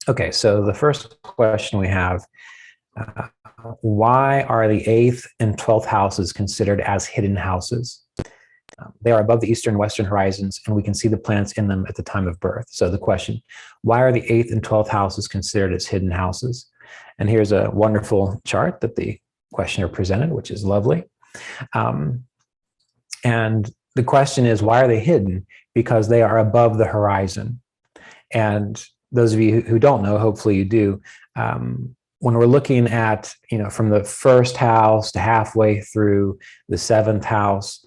Okay, so the first question we have, uh, why are the 8th and 12th houses considered as hidden houses? They are above the eastern and western horizons, and we can see the planets in them at the time of birth. So the question, why are the 8th and 12th houses considered as hidden houses? And here's a wonderful chart that the questioner presented, which is lovely. Um, and the question is, why are they hidden? Because they are above the horizon. And those of you who don't know, hopefully you do, when we're looking at, from the first house to halfway through the 7th house,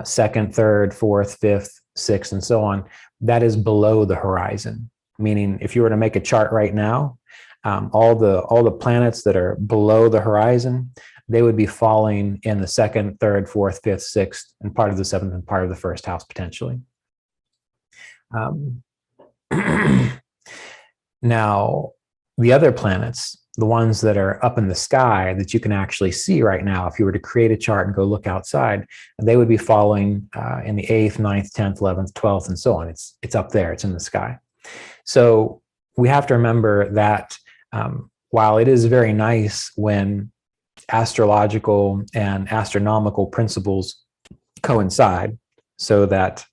second, third, fourth, fifth, sixth, and so on, that is below the horizon. Meaning, if you were to make a chart right now, all the planets that are below the horizon, they would be falling in the second, third, fourth, fifth, sixth, and part of the 7th and part of the 1st house potentially. Now, the other planets, the ones that are up in the sky that you can actually see right now, if you were to create a chart and go look outside, they would be falling in the 8th, 9th, 10th, 11th, 12th, and so on. It's up there, it's in the sky. So we have to remember that while it is very nice when astrological and astronomical principles coincide so that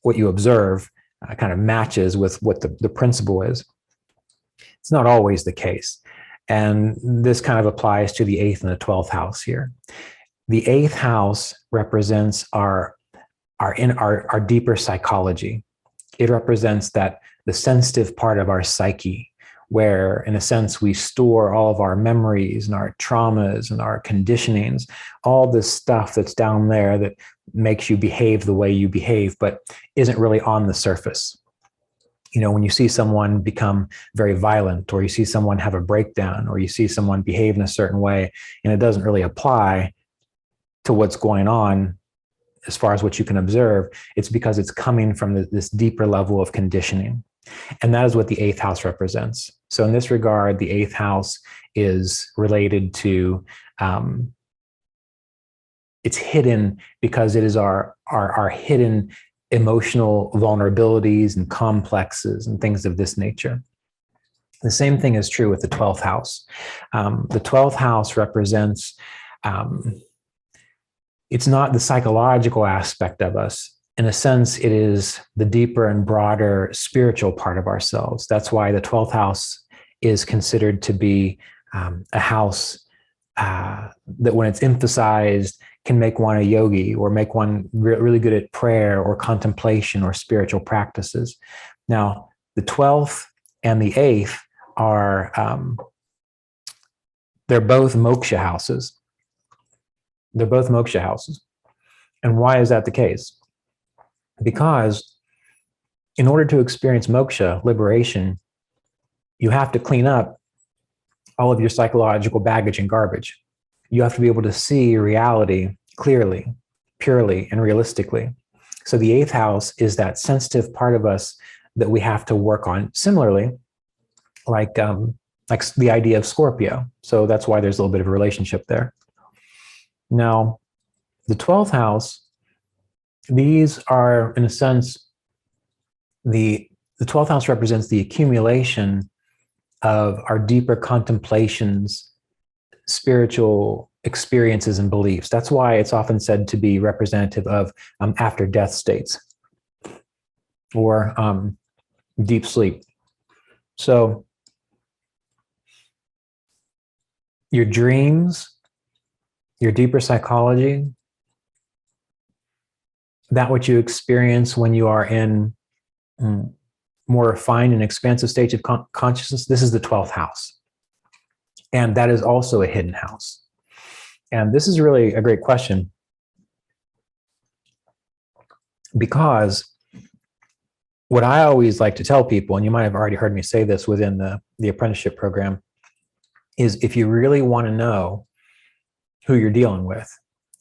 what you observe kind of matches with what the principle is, it's not always the case. And this kind of applies to the 8th and the 12th house here. The 8th house represents our deeper psychology. It represents the sensitive part of our psyche, where in a sense we store all of our memories and our traumas and our conditionings, all this stuff that's down there that makes you behave the way you behave, but isn't really on the surface. When you see someone become very violent, or you see someone have a breakdown, or you see someone behave in a certain way, and it doesn't really apply to what's going on as far as what you can observe, it's because it's coming from this deeper level of conditioning. And that is what the 8th house represents. So in this regard, the 8th house is related to, it's hidden because it is our hidden emotional vulnerabilities and complexes and things of this nature. The same thing is true with the 12th house. The 12th house represents, it's not the psychological aspect of us. In a sense, it is the deeper and broader spiritual part of ourselves. That's why the 12th house is considered to be a house that when it's emphasized can make one a yogi or make one really good at prayer or contemplation or spiritual practices. Now, the 12th and the 8th are, they're both moksha houses. They're both moksha houses. And why is that the case? Because in order to experience moksha, liberation, you have to clean up all of your psychological baggage and garbage. You have to be able to see reality clearly, purely, and realistically. So the 8th house is that sensitive part of us that we have to work on. Similarly, like the idea of Scorpio. So that's why there's a little bit of a relationship there. Now, the 12th house, these are, in a sense, the 12th house represents the accumulation of our deeper contemplations, spiritual experiences and beliefs. That's why it's often said to be representative of after death states or deep sleep. So your dreams, your deeper psychology, that what you experience when you are in more refined and expansive states of consciousness, this is the 12th house. And that is also a hidden house. And this is really a great question, because what I always like to tell people, and you might have already heard me say this within the apprenticeship program, is if you really want to know who you're dealing with,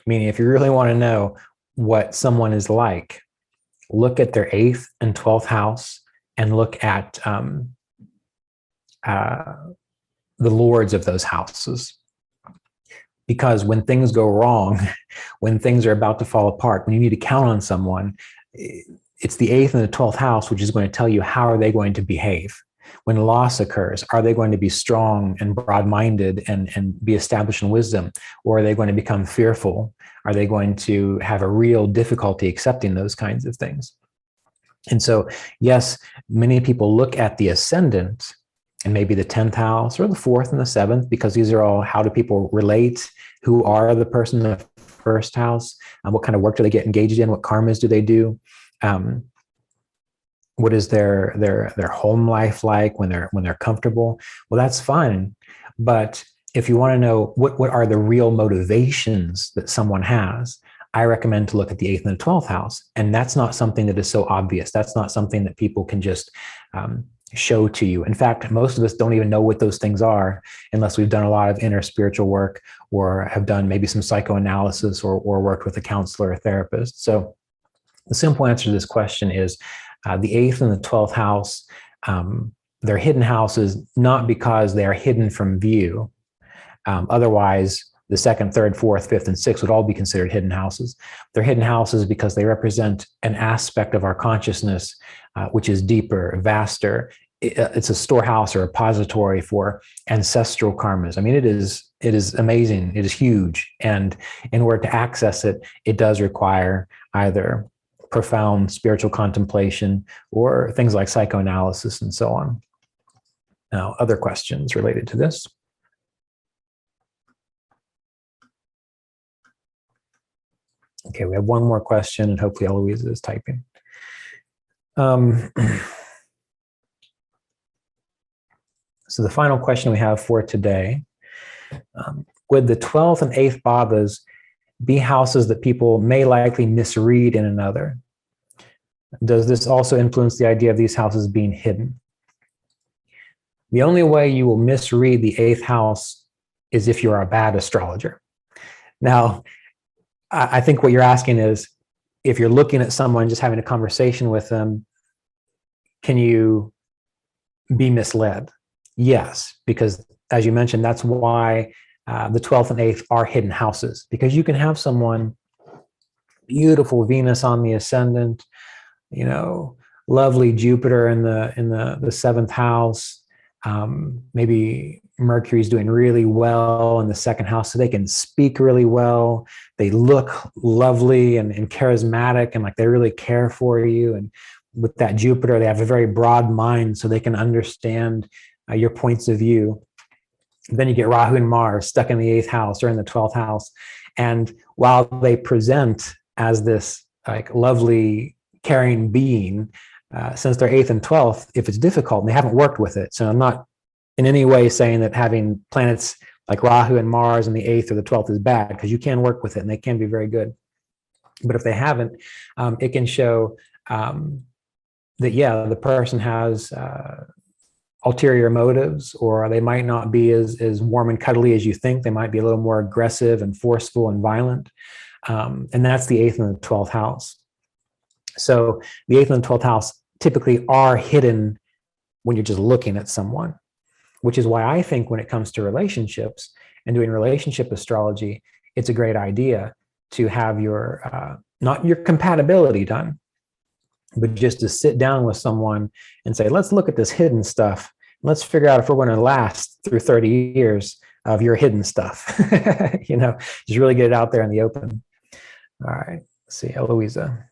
meaning if you really want to know what someone is like, look at their 8th and 12th house and look at the lords of those houses. Because when things go wrong, when things are about to fall apart, when you need to count on someone, it's the 8th and the 12th house which is going to tell you how are they going to behave. When loss occurs, are they going to be strong and broad-minded and be established in wisdom? Or are they going to become fearful? Are they going to have a real difficulty accepting those kinds of things? And so, yes, many people look at the ascendant and maybe the 10th house or the 4th and the 7th, because these are all, how do people relate? Who are the person in the first house? What kind of work do they get engaged in? What karmas do they do? What is their home life like when they're comfortable? Well, that's fine. But if you want to know what are the real motivations that someone has, I recommend to look at the 8th and the 12th house. And that's not something that is so obvious. That's not something that people can just show to you. In fact, most of us don't even know what those things are unless we've done a lot of inner spiritual work or have done maybe some psychoanalysis or worked with a counselor or therapist. So the simple answer to this question is the 8th and the 12th house, they're hidden houses, not because they are hidden from view. Otherwise, the 2nd, 3rd, 4th, 5th, and 6th would all be considered hidden houses. They're hidden houses because they represent an aspect of our consciousness which is deeper, vaster. It's a storehouse or a repository for ancestral karmas. I mean, it is amazing. It is huge. And in order to access it, it does require either profound spiritual contemplation or things like psychoanalysis and so on. Now, other questions related to this? Okay, we have one more question, and hopefully Eloisa is typing. So the final question we have for today, would the 12th and 8th bhavas be houses that people may likely misread in another? Does this also influence the idea of these houses being hidden? The only way you will misread the 8th house is if you're a bad astrologer. Now, I think what you're asking is, if you're looking at someone, just having a conversation with them, can you be misled? Yes, because as you mentioned, that's why the 12th and 8th are hidden houses, because you can have someone, beautiful Venus on the ascendant, you know, lovely Jupiter in the 7th house, maybe Mercury's doing really well in the 2nd house, so they can speak really well. They look lovely and charismatic, and like they really care for you. And with that Jupiter, they have a very broad mind, so they can understand your points of view. Then you get Rahu and Mars stuck in the 8th house or in the 12th house. And while they present as this like lovely, caring being, since they're 8th and 12th, if it's difficult, and they haven't worked with it. So I'm not in any way saying that having planets like Rahu and Mars in the 8th or the 12th is bad, because you can work with it and they can be very good. But if they haven't, it can show that, yeah, the person has ulterior motives, or they might not be as warm and cuddly as you think. They might be a little more aggressive and forceful and violent. And that's the 8th and the 12th house. So the 8th and the 12th house typically are hidden when you're just looking at someone, which is why I think when it comes to relationships and doing relationship astrology, it's a great idea to have your, not your compatibility done, but just to sit down with someone and say, let's look at this hidden stuff. Let's figure out if we're going to last through 30 years of your hidden stuff. You know, just really get it out there in the open. All right, let's see, Eloisa.